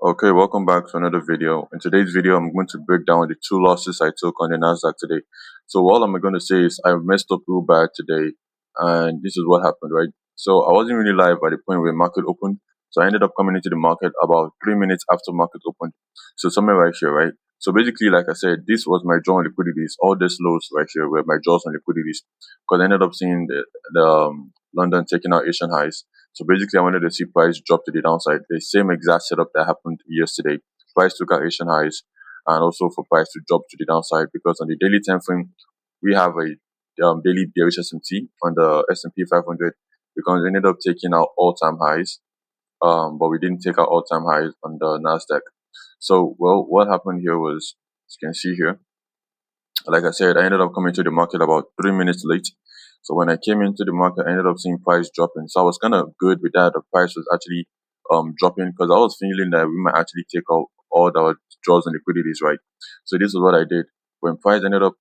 Okay, welcome back to another video. In today's video, I'm going to break down the two losses I took on the Nasdaq today. So all I'm going to say is I messed up real bad today, and this is what happened, right? So I wasn't really live at the point where market opened, so I ended up coming into the market about 3 minutes after market opened. So somewhere right here, right? So basically, like I said, this was my draw on liquidities. All these lows right here were my draws on liquidities, because I ended up seeing the London taking out Asian highs. So basically, I wanted to see price drop to the downside. The same exact setup that happened yesterday. Price took out Asian highs, and also for price to drop to the downside, because on the daily time frame, we have a daily bearish S&P on the S&P 500, because we ended up taking out all-time highs, but we didn't take out all-time highs on the Nasdaq. So, well, what happened here was, as you can see here, like I said, I ended up coming to the market about 3 minutes late. So when I came into the market, I ended up seeing price dropping. So I was kind of good with that. The price was actually dropping, because I was feeling that we might actually take out all the draws and liquidities, right? So this is what I did. When price ended up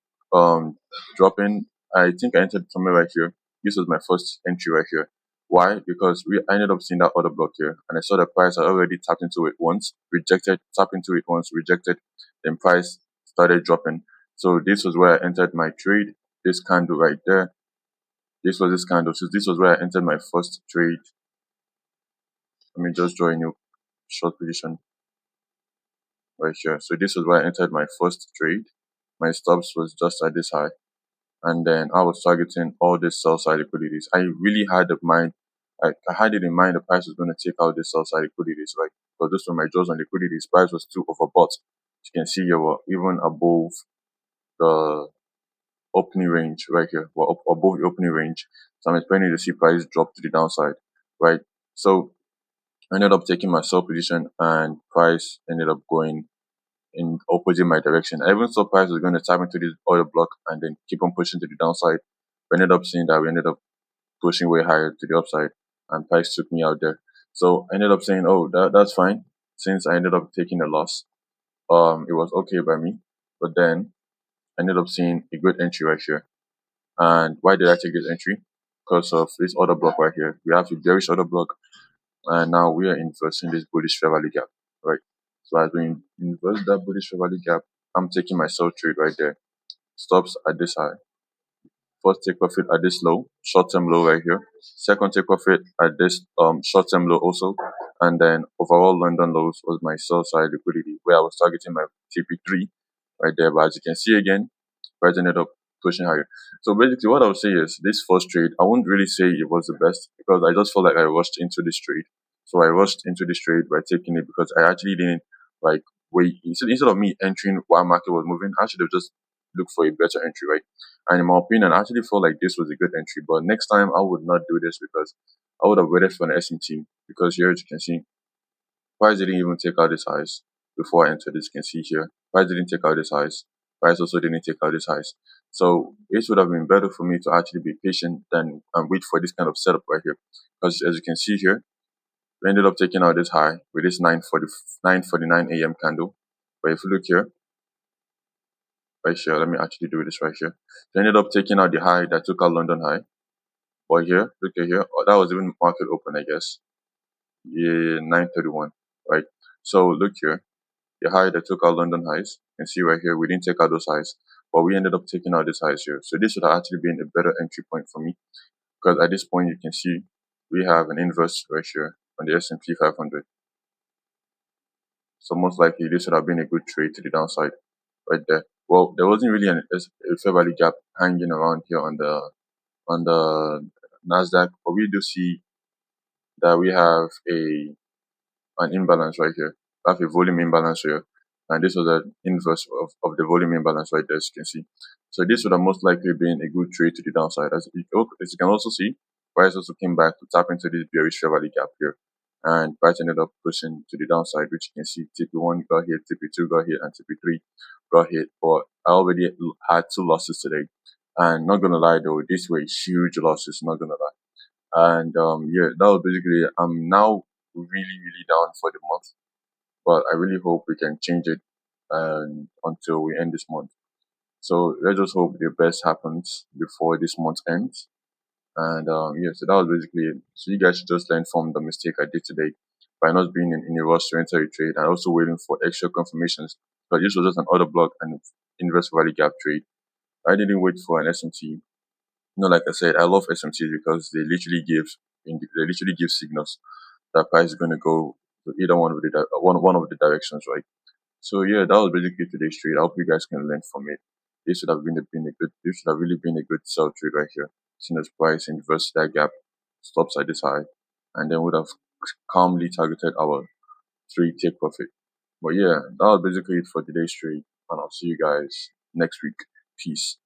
dropping, I think I entered somewhere right here. This was my first entry right here. Why? Because I ended up seeing that order block here, and I saw the price. I already tapped into it once, rejected, tapped into it once, rejected, then price started dropping. So this was where I entered my trade. This candle right there. This was this candle. So this was where I entered my first trade. Let me just draw a new short position right here. So this was where I entered my first trade. My stops was just at this high. And then I was targeting all these sell side liquidities. I really had in mind, I had it in mind the price was going to take out the sell side liquidities, right? But this was my draws on liquidities. Price was too overbought. As you can see here, we're even above the opening range right here. We're up above the opening range. So I'm expecting to see price drop to the downside, right? So I ended up taking my sell position, and price ended up going in opposite my direction. I even saw price was going to tap into this oil block and then keep on pushing to the downside. We ended up seeing that we ended up pushing way higher to the upside, and price took me out there. So I ended up saying, oh, that's fine. Since I ended up taking a loss, it was okay by me. But then I ended up seeing a good entry right here. And why did I take this entry? Because of this order block right here. We have a bearish order block, and now we are inversing this bullish fair value gap, right? So as we inverse that bullish fair value gap, I'm taking my sell trade right there. Stops at this high. First take profit at this low, short-term low right here. Second take profit at this short-term low also. And then overall London lows was my sell side liquidity, where I was targeting my TP3 right there. But as you can see again, price ended up pushing higher. So basically what I would say is this first trade, I wouldn't really say it was the best, because I just felt like I rushed into this trade. So I rushed into this trade by taking it, because I actually didn't like wait. Instead of me entering while market was moving, I should have just looked for a better entry, right? And in my opinion, I actually felt like this was a good entry. But next time I would not do this, because I would have waited for an S&T. Because here, as you can see, price didn't even take out this highs before I entered this. You can see here, price didn't take out this highs. Price also didn't take out this highs. So it would have been better for me to actually be patient than and wait for this kind of setup right here. Because as you can see here, we ended up taking out this high with this 9:49 a.m. candle. But if you look here, right here, let me actually do this right here. They ended up taking out the high that took out London high. But here, look at here, oh, that was even market open, I guess. Yeah, 9:31, right? So look here, the high that took out London highs. You can see right here, we didn't take out those highs, but we ended up taking out these highs here. So this would have actually been a better entry point for me, because at this point you can see we have an inverse right here on the S&P 500. So most likely this would have been a good trade to the downside right there. Well, there wasn't really a fair value gap hanging around here on the Nasdaq, but we do see that we have an imbalance right here. We have a volume imbalance here, and this was an inverse of the volume imbalance right there, as you can see. So this would have most likely been a good trade to the downside. As you can also see, price also came back to tap into this bearish fair value gap here, and price ended up pushing to the downside, which you can see TP1 got hit, TP2 got hit, and TP3 got hit. But I already had two losses today, and not gonna lie though, these were huge losses, not gonna lie. And yeah, that was basically it. I'm now really down for the month, but I really hope we can change it until we end this month. So let's just hope the best happens before this month ends. And yeah, so that was basically it. So you guys should just learn from the mistake I did today by not being in a rush to enter a trade and also waiting for extra confirmations. But this was just an order block and inverse value gap trade. I didn't wait for an SMT. No, like I said, I love SMTs because they literally give signals that price is going to go to either one of the directions, right? So yeah, that was basically today's trade. I hope you guys can learn from it. This should have really been a good sell trade right here. Seeing as price inverse that gap, stops at this high, and then would have calmly targeted our trade take profit. But yeah, that was basically it for today's trade, and I'll see you guys next week. Peace.